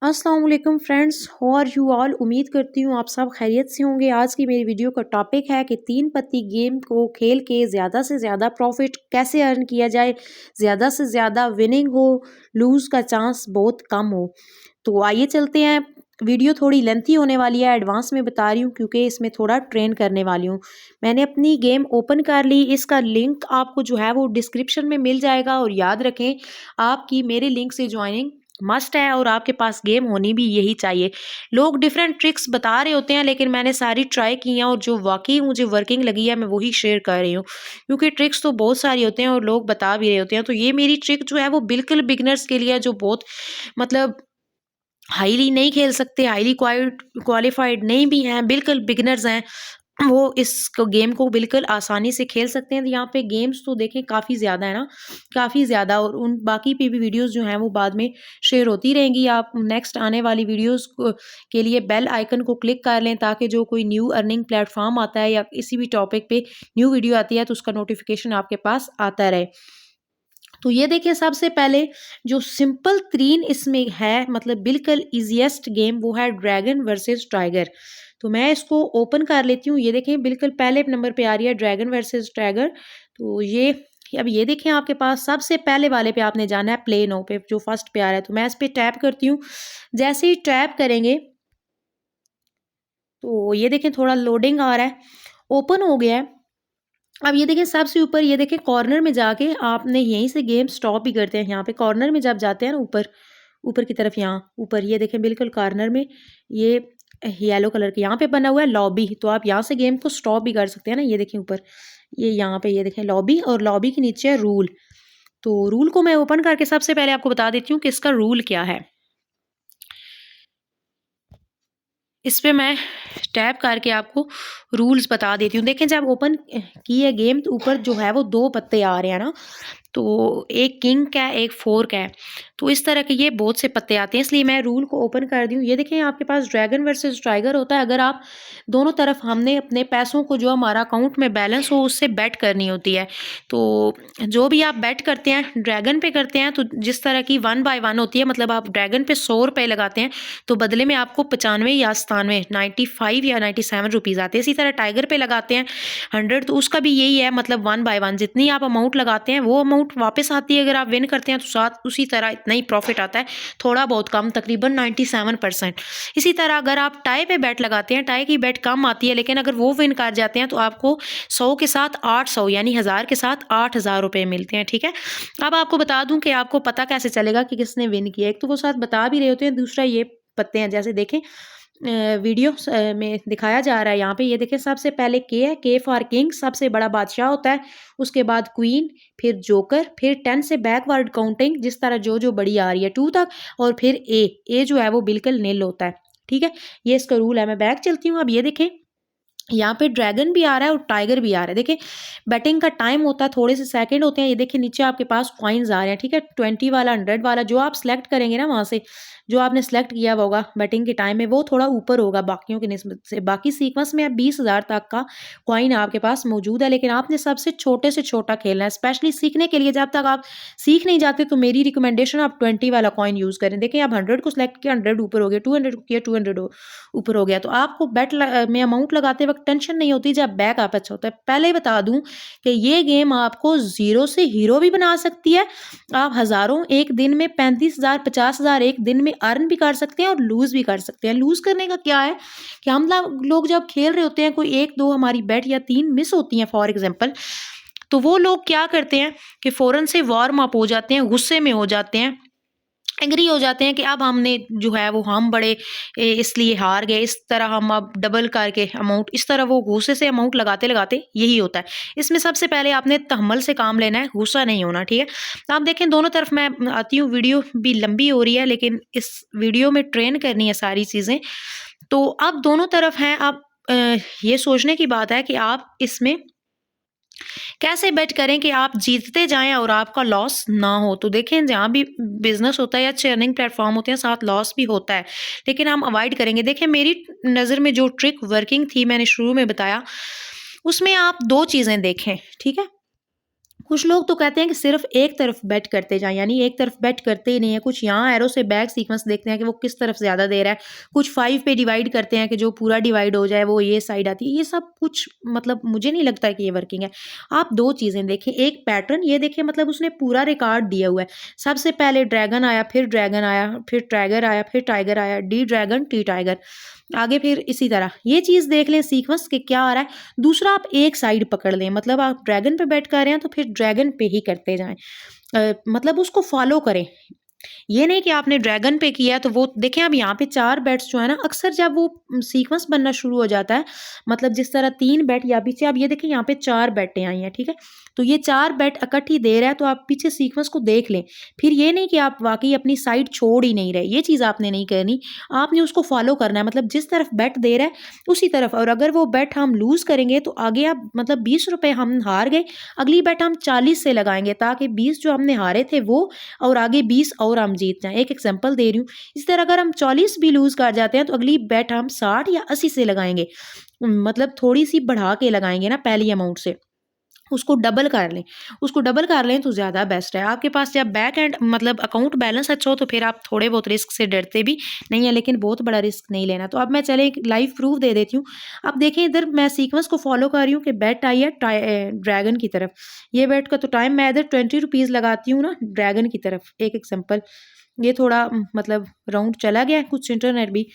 अस्सलाम वालेकुम friends, how are you all. उम्मीद करती हूँ आप सब खैरियत से होंगे। आज की मेरी वीडियो का टॉपिक है कि तीन पत्ती गेम को खेल के ज़्यादा से ज़्यादा प्रॉफिट कैसे अर्न किया जाए, ज़्यादा से ज़्यादा विनिंग हो, लूज़ का चांस बहुत कम हो। तो आइए चलते हैं। वीडियो थोड़ी लेंथी होने वाली है, एडवांस में बता रही हूँ क्योंकि इसमें थोड़ा ट्रेन करने वाली हूँ। मैंने अपनी गेम ओपन कर ली, इसका लिंक आपको जो है वो डिस्क्रिप्शन में मिल जाएगा। और याद रखें, आपकी मेरे लिंक से ज्वाइनिंग मस्ट है और आपके पास गेम होनी भी यही चाहिए। लोग डिफरेंट ट्रिक्स बता रहे होते हैं, लेकिन मैंने सारी ट्राई की हैं और जो वाकई मुझे वर्किंग लगी है मैं वही शेयर कर रही हूँ। क्योंकि ट्रिक्स तो बहुत सारी होते हैं और लोग बता भी रहे होते हैं। तो ये मेरी ट्रिक जो है वो बिल्कुल बिगिनर्स के लिए है, जो बहुत मतलब हाईली नहीं खेल सकते, हाईली क्वालिफाइड नहीं भी हैं, बिल्कुल बिगिनर्स हैं, वो इस गेम को बिल्कुल आसानी से खेल सकते हैं। तो यहाँ पे गेम्स तो देखें काफ़ी ज़्यादा है ना, काफ़ी ज़्यादा। और उन बाकी पे भी वीडियोस जो हैं वो बाद में शेयर होती रहेंगी। आप नेक्स्ट आने वाली वीडियोस के लिए बेल आइकन को क्लिक कर लें, ताकि जो कोई न्यू अर्निंग प्लेटफॉर्म आता है या किसी भी टॉपिक पे न्यू वीडियो आती है तो उसका नोटिफिकेशन आपके पास आता रहे। तो ये देखिए, सबसे पहले जो सिंपल तरीन इसमें है, मतलब बिल्कुल इजीएस्ट गेम, वो है ड्रैगन वर्सेस टाइगर। तो मैं इसको ओपन कर लेती हूँ। ये देखें, बिल्कुल पहले नंबर पे आ रही है ड्रैगन वर्सेस टाइगर। तो ये अब ये देखें, आपके पास सबसे पहले वाले पे आपने जाना है, प्ले नो पे, जो फर्स्ट पे आ रहा है। तो मैं इस पे टैप करती हूँ। जैसे ही टैप करेंगे तो ये देखें, थोड़ा लोडिंग आ रहा है, ओपन हो गया है। अब ये देखिए, सबसे ऊपर ये देखिए कॉर्नर में जाके आपने यहीं से गेम स्टॉप भी करते हैं। यहाँ पे कॉर्नर में जब जाते हैं ना, ऊपर ऊपर की तरफ, यहाँ ऊपर ये देखें बिल्कुल कॉर्नर में, ये येलो कलर के यहाँ पे बना हुआ है लॉबी। तो आप यहाँ से गेम को स्टॉप भी कर सकते हैं ना। ये देखें ऊपर, ये यहाँ पे ये देखें लॉबी, और लॉबी के नीचे है रूल। तो रूल को मैं ओपन करके सबसे पहले आपको बता देती हूँ कि इसका रूल क्या है। इस पे मैं टैप करके आपको रूल्स बता देती हूँ। देखें, जब ओपन की है गेम तो ऊपर जो है वो दो पत्ते आ रहे हैं ना, तो एक किंग का है, एक फोर का है। तो इस तरह के ये बहुत से पत्ते आते हैं, इसलिए मैं रूल को ओपन कर दी हूँ। ये देखें, आपके पास ड्रैगन वर्सेस टाइगर होता है। अगर आप दोनों तरफ, हमने अपने पैसों को जो हमारा अकाउंट में बैलेंस हो उससे बेट करनी होती है। तो जो भी आप बेट करते हैं ड्रैगन पे करते हैं, तो जिस तरह की 1 बाय 1 होती है, मतलब आप ड्रैगन पे 100 रुपये लगाते हैं तो बदले में आपको 95 या 97, 95 या 97 रुपीज़ आते हैं। इसी तरह टाइगर पे लगाते हैं 100, तो उसका भी यही है, मतलब 1 बाय 1 जितनी आप अमाउंट लगाते हैं वो अमाउंट वापस आती है। अगर आप विन करते हैं तो साथ उसी तरह इतना ही प्रॉफिट आता है, थोड़ा बहुत कम, तकरीबन 97%। इसी तरह अगर आप टाई पे बेट लगाते हैं, टाई की बेट कम आती है, लेकिन अगर वो विन कर जाते हैं तो आपको 100 के साथ 800, यानी 1000 के साथ 8000 रुपये मिलते हैं। ठीक है, अब आपको बता दूं कि आपको पता कैसे चलेगा कि किसने विन किया। एक तो वो साथ बता भी रहे होते हैं, दूसरा ये पत्ते हैं, जैसे देखें वीडियो में दिखाया जा रहा है। यहाँ पे ये देखें, सबसे पहले के है, के फॉर किंग, सबसे बड़ा बादशाह होता है। उसके बाद क्वीन, फिर जोकर, फिर 10 से बैकवर्ड काउंटिंग, जिस तरह जो जो बड़ी आ रही है 2 तक, और फिर ए जो है वो बिल्कुल नील होता है। ठीक है, ये इसका रूल है। मैं बैक चलती हूँ। अब ये देखें, यहाँ पे ड्रैगन भी आ रहा है और टाइगर भी आ रहा है। देखिए, बैटिंग का टाइम होता है, थोड़े से सेकंड होते हैं। ये देखिए, नीचे आपके पास कॉइन्स आ रहे हैं। ठीक है, 20 वाला, 100 वाला, जो आप सेलेक्ट करेंगे ना, वहाँ से जो आपने सेलेक्ट किया हुआ होगा बैटिंग के टाइम में, वो थोड़ा ऊपर होगा बाकियों की निस्बत से। बाकी सीक्वेंस में अब 20,000 तक का कॉइन आपके पास मौजूद है, लेकिन आपने सबसे छोटे से छोटा खेलना है, स्पेशली सीखने के लिए। जब तक आप सीख नहीं जाते तो मेरी रिकमेंडेशन, आप 20 वाला कॉइन यूज़ करें। देखिए, आप 100 को सिलेक्ट किया, 100 ऊपर हो गया, 200 को किया, 200 ऊपर हो गया। तो आपको बेट में अमाउंट लगाते वक्त टेंशन नहीं होती जब बैक आप अच्छा होता है। पहले ही बता दूं कि ये गेम आपको जीरो से हीरो भी बना सकती है। आप हजारों एक दिन में, 35,000, 50,000 एक दिन में अर्न भी कर सकते हैं और लूज भी कर सकते हैं। लूज करने का क्या है कि हम लोग जब खेल रहे होते हैं, कोई एक दो हमारी बेट या 3 मिस होती हैं फॉर एग्जाम्पल, तो वो लोग क्या करते हैं कि फौरन से वार्म अप हो जाते हैं, गुस्से में हो जाते हैं, एग्री हो जाते हैं कि अब हमने जो है वो हम बड़े इसलिए हार गए, इस तरह हम अब डबल करके अमाउंट, इस तरह वो गुस्से से अमाउंट लगाते लगाते यही होता है। इसमें सबसे पहले आपने तहम्मुल से काम लेना है, गुस्सा नहीं होना। ठीक है, तो आप देखें, दोनों तरफ मैं आती हूँ, वीडियो भी लंबी हो रही है लेकिन इस वीडियो में ट्रेन करनी है सारी चीज़ें। तो अब दोनों तरफ हैं। अब ये सोचने की बात है कि आप इसमें कैसे बेट करें कि आप जीतते जाएं और आपका लॉस ना हो। तो देखें, जहाँ भी बिजनेस होता है या चर्निंग प्लेटफॉर्म होते हैं, साथ लॉस भी होता है, लेकिन हम अवॉइड करेंगे। देखें, मेरी नज़र में जो ट्रिक वर्किंग थी, मैंने शुरू में बताया, उसमें आप 2 चीज़ें देखें। ठीक है, कुछ लोग तो कहते हैं कि सिर्फ एक तरफ बेट करते जाएं, यानी एक तरफ बेट करते ही नहीं है। कुछ यहाँ एरो से बैक सीक्वेंस देखते हैं कि वो किस तरफ ज़्यादा दे रहा है। कुछ 5 पे डिवाइड करते हैं कि जो पूरा डिवाइड हो जाए वो ये साइड आती है। ये सब कुछ मतलब मुझे नहीं लगता है कि ये वर्किंग है। आप 2 चीज़ें देखें, एक पैटर्न ये देखिए, मतलब उसने पूरा रिकॉर्ड दिया हुआ है। सबसे पहले ड्रैगन आया, फिर ड्रैगन आया, फिर टाइगर आया, फिर टाइगर आया, डी ड्रैगन, टी टाइगर, आगे फिर इसी तरह। ये चीज़ देख लें सीक्वेंस के क्या आ रहा है। दूसरा, आप एक साइड पकड़ लें, मतलब आप ड्रैगन पे बेट कर रहे हैं तो फिर ड्रैगन पे ही करते जाएँ। मतलब उसको फ़ॉलो करें। ये नहीं कि आपने ड्रैगन पे किया तो वो देखें। अब यहाँ पे 4 बेट्स जो है ना, अक्सर जब वो सीक्वेंस बनना शुरू हो जाता है, मतलब जिस तरह 3 बेट या पीछे, अब ये देखें यहाँ पे 4 बेटें आई हैं, ठीक है? तो ये 4 बेट इकट्ठी दे रहा है, तो आप पीछे सीक्वेंस को देख लें। फिर ये नहीं कि आप वाक़ई अपनी साइड छोड़ ही नहीं रहे, ये चीज़ आपने नहीं करनी। आपने उसको फ़ॉलो करना है, मतलब जिस तरफ बेट दे रहा है उसी तरफ। और अगर वो बेट हम लूज़ करेंगे तो आगे आप मतलब ₹20 हम हार गए, अगली बेट हम 40 से लगाएँगे, ताकि 20 जो हमने हारे थे वो, और आगे 20 और हम जीत जाएँ। एक एग्ज़ाम्पल दे रही हूँ। इसी तरह अगर हम 40 भी लूज़ कर जाते हैं तो अगली बेट हम 60 या 80 से लगाएँगे। मतलब थोड़ी-सी बढ़ा के लगाएँगे ना पहली अमाउंट से। उसको डबल कर लें, उसको डबल कर लें तो ज़्यादा बेस्ट है। आपके पास जब बैक एंड मतलब अकाउंट बैलेंस अच्छा हो तो फिर आप थोड़े बहुत रिस्क से डरते भी नहीं हैं, लेकिन बहुत बड़ा रिस्क नहीं लेना। तो अब मैं चलें एक लाइव प्रूफ दे देती हूँ। अब देखें, इधर मैं सीक्वेंस को फ़ॉलो कर रही हूँ कि बेट आई है ड्रैगन की तरफ। ये बेट का तो टाइम मैं इधर ₹20 लगाती हूँ ना ड्रैगन की तरफ। एक एग्ज़ाम्पल, ये थोड़ा मतलब राउंड चला गया है, कुछ इंटरनेट भी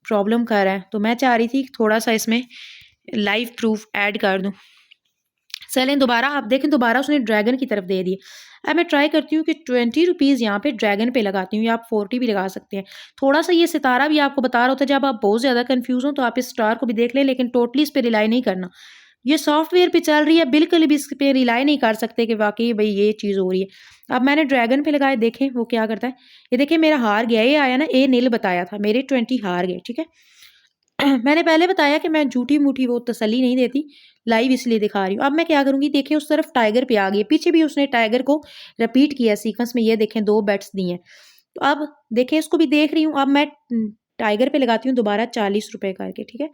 प्रॉब्लम कर रहा है, तो मैं चाह रही थी थोड़ा-सा इसमें लाइव प्रूफ ऐड कर दूँ। चलें दोबारा, आप देखें दोबारा उसने ड्रैगन की तरफ दे दिए। अब मैं ट्राई करती हूँ कि ₹20 यहाँ पे ड्रैगन पे लगाती हूँ, या आप 40 भी लगा सकते हैं। थोड़ा-सा ये सितारा भी आपको बता रहा होता है, जब आप बहुत ज़्यादा कन्फ्यूज़ हों तो आप इस स्टार को भी देख लें, लेकिन टोटली इस पे रिलाई नहीं करना। ये सॉफ्टवेयर पे चल रही है, बिल्कुल भी इस पे रिलाई नहीं कर सकते कि वाक़ई भई ये चीज़ हो रही है। अब मैंने ड्रैगन पे लगाए, देखें वो क्या करता है। ये देखिए मेरा हार गया, ये आया ना ए निल बताया था, मेरे 20 हार गए, ठीक है? मैंने पहले बताया कि मैं झूठी-मूठी वो तसल्ली नहीं देती, लाइव इसलिए दिखा रही हूँ। अब मैं क्या करूँगी, देखिए उस तरफ टाइगर पे आ गई है, पीछे भी उसने टाइगर को रिपीट किया सीक्वेंस में, ये देखें 2 बेट्स दिए हैं। तो अब देखें इसको भी देख रही हूँ, अब मैं टाइगर पे लगाती हूँ दोबारा ₹40 करके, ठीक है?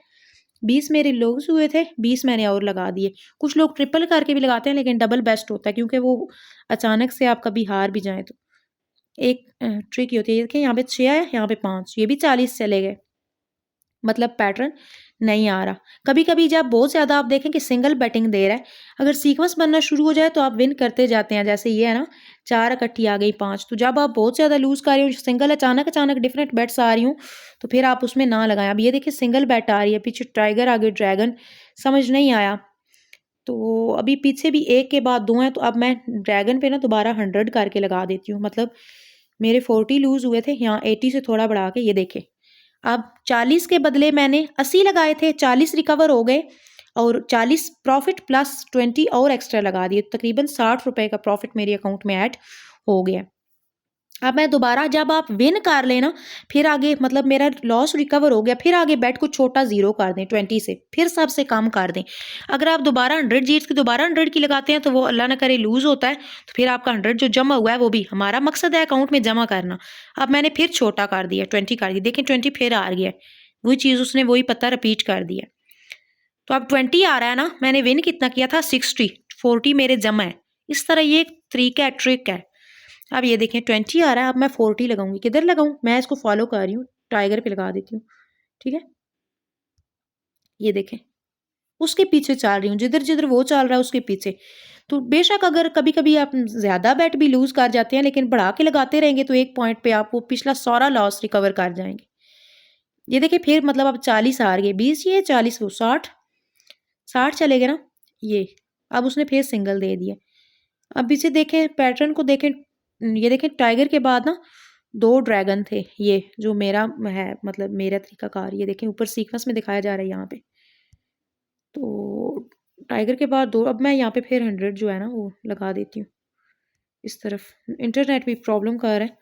20 मेरे लॉस हुए थे, 20 मैंने और लगा दिए। कुछ लोग ट्रिपल करके भी लगाते हैं, लेकिन डबल बेस्ट होता है, क्योंकि वो अचानक से आप कभी हार भी जाएँ तो। एक ट्रिक ये होती है, ये देखिए यहाँ पे 6 आया, यहाँ पे 5, ये भी 40 चले गए। मतलब पैटर्न नहीं आ रहा। कभी-कभी जब बहुत ज़्यादा आप देखें कि सिंगल बेटिंग दे रहा है, अगर सीक्वेंस बनना शुरू हो जाए तो आप विन करते जाते हैं। जैसे ये है ना, 4 इकट्ठी आ गई 5, तो जब आप बहुत ज़्यादा लूज़ कर रही हो, सिंगल अचानक-अचानक डिफरेंट बेट्स आ रही हों, तो फिर आप उसमें ना लगाएँ। अब ये देखिए सिंगल बेट आ रही है, पीछे टाइगर आगे ड्रैगन, समझ नहीं आया। तो अभी पीछे भी एक के बाद 2 हैं, तो अब मैं ड्रैगन पे ना दोबारा 100 करके लगा देती हूँ। मतलब मेरे 40 लूज़ हुए थे, यहाँ 80 से थोड़ा बढ़ा के ये देखें। अब 40 के बदले मैंने 80 लगाए थे, 40 रिकवर हो गए, और 40 प्रॉफ़िट प्लस 20 और एक्स्ट्रा लगा दिए। तकरीबन ₹60 का प्रॉफ़िट मेरे अकाउंट में ऐड हो गया। अब मैं दोबारा, जब आप विन कर लें ना, फिर आगे मतलब मेरा लॉस रिकवर हो गया, फिर आगे बेट को छोटा 0 कर दें 20 से, फिर सबसे कम कर दें। अगर आप दोबारा 100 जीत के दोबारा 100 की लगाते हैं तो वो अल्लाह ना करे लूज़ होता है, तो फिर आपका 100 जो जमा हुआ है वो भी, हमारा मकसद है अकाउंट में जमा करना। अब मैंने फिर छोटा कर दिया, 20 कर दिया, देखें 20 फिर आ गया है। वही चीज़ उसने वही पत्ता रिपीट कर दिया। तो अब 20 आ रहा है ना, मैंने विन कितना किया था 60, 40 मेरे जमा है। इस तरह ये एक तरीका है, ट्रिक है। अब ये देखें 20 आ रहा है, अब मैं 40 लगाऊंगी। किधर लगाऊं, मैं इसको फॉलो कर रही हूँ, टाइगर पे लगा देती हूँ, ठीक है? ये देखें, उसके पीछे चल रही हूँ, जिधर जिधर वो चल रहा है उसके पीछे। तो बेशक अगर कभी कभी आप ज्यादा बेट भी लूज कर जाते हैं, लेकिन बढ़ा के लगाते रहेंगे तो एक पॉइंट पे आप वो पिछला सारा लॉस रिकवर कर जाएंगे। ये देखिए फिर मतलब अब 40 हार गए, 20 ये 40 वो 60, 60 चले गए ना ये। अब उसने फिर सिंगल दे दिया। अब इसे देखें, पैटर्न को देखें, ये देखें टाइगर के बाद ना 2 ड्रैगन थे, ये जो मेरा है मतलब मेरा तरीकाकार, ये देखें ऊपर सीक्वेंस में दिखाया जा रहा है यहाँ पे। तो टाइगर के बाद 2, अब मैं यहाँ पे फिर 100 जो है ना वो लगा देती हूँ इस तरफ। इंटरनेट भी प्रॉब्लम कर रहा है,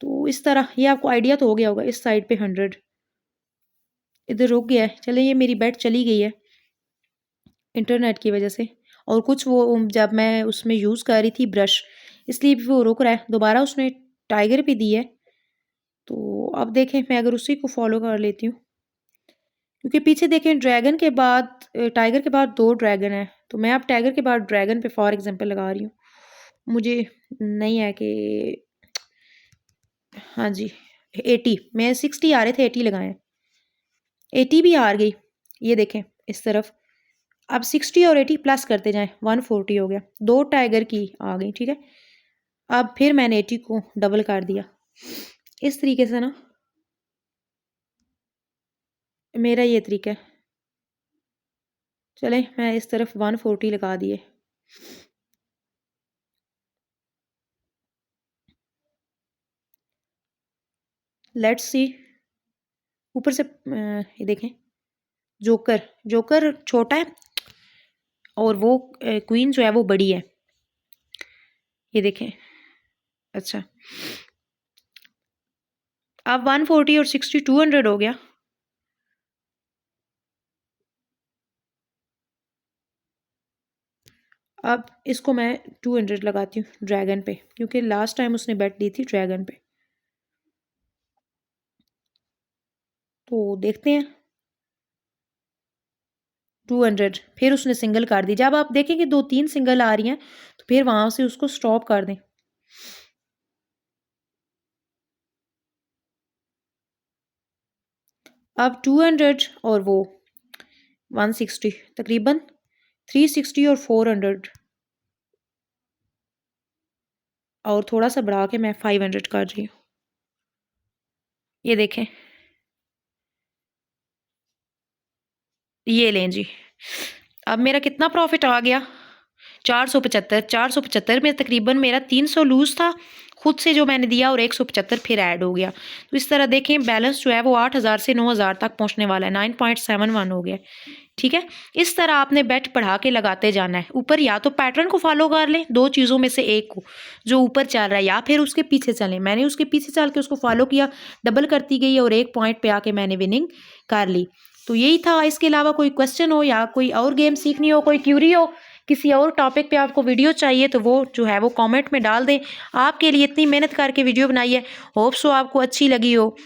तो इस तरह ये आपको आइडिया तो हो गया होगा। इस साइड पे 100, इधर रुक गया है। चलें, ये मेरी बेट चली गई है इंटरनेट की वजह से, और कुछ वो जब मैं उसमें यूज़ कर रही थी ब्रश, इसलिए भी वो रुक रहा है। दोबारा उसने टाइगर भी दी है, तो अब देखें मैं अगर उसी को फॉलो कर लेती हूँ, क्योंकि पीछे देखें ड्रैगन के बाद टाइगर के बाद 2 ड्रैगन है, तो मैं अब टाइगर के बाद ड्रैगन पे फॉर एग्जांपल लगा रही हूँ। मुझे नहीं है कि हाँ जी 80 मैं 60 आ रहे थे 80 लगाए, 80 भी हार गई। ये देखें इस तरफ अब 60 और 80 प्लस करते जाएं 140 हो गया, 2 टाइगर की आ गई। ठीक है, अब फिर मैंने 80 को डबल कर दिया। इस तरीके से ना मेरा ये तरीका है। चलें मैं इस तरफ 140 लगा दिए। लेट्स सी ऊपर से ये देखें जोकर, जोकर छोटा है और वो क्वीन जो है वो बड़ी है। ये देखें अच्छा, अब 140 और 60 200 हो गया। अब इसको मैं 200 लगाती हूँ ड्रैगन पे, क्योंकि लास्ट टाइम उसने बेट दी थी ड्रैगन पे। तो देखते हैं 200 फिर उसने सिंगल कर दी। जब आप देखें कि 2-3 सिंगल आ रही हैं तो फिर वहां से उसको स्टॉप कर दें। अब 200 और वो 160 तकरीबन 360 और 400 और थोड़ा सा बढ़ा के मैं 500 कर रही हूँ। ये देखें ये लें जी, अब मेरा कितना प्रॉफिट आ गया 475। 475 में तकरीबन मेरा 300 लूज था खुद से जो मैंने दिया और 175 फिर ऐड हो गया। तो इस तरह देखें बैलेंस जो है वो 8000 से 9000 तक पहुंचने वाला है, 9.71 हो गया। ठीक है, इस तरह आपने बेट बढ़ा के लगाते जाना है ऊपर, या तो पैटर्न को फॉलो कर लें, दो चीज़ों में से एक को जो ऊपर चल रहा है, या फिर उसके पीछे चलें। मैंने उसके पीछे चल के उसको फॉलो किया, डबल करती गई और एक पॉइंट पे आके मैंने विनिंग कर ली। तो यही था। इसके अलावा कोई क्वेश्चन हो या कोई और गेम सीखनी हो, कोई क्यूरी हो, किसी और टॉपिक पे आपको वीडियो चाहिए तो वो जो है वो कमेंट में डाल दें। आपके लिए इतनी मेहनत करके वीडियो बनाई है, होप सो आपको अच्छी लगी हो।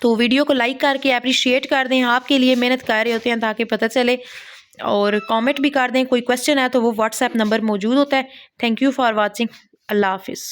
तो वीडियो को लाइक करके अप्रिशिएट कर दें, आपके लिए मेहनत कर रहे होते हैं ताकि पता चले, और कमेंट भी कर दें। कोई क्वेश्चन है तो वो व्हाट्सएप नंबर मौजूद होता है। Thank you for watching. अल्लाह हाफिज़।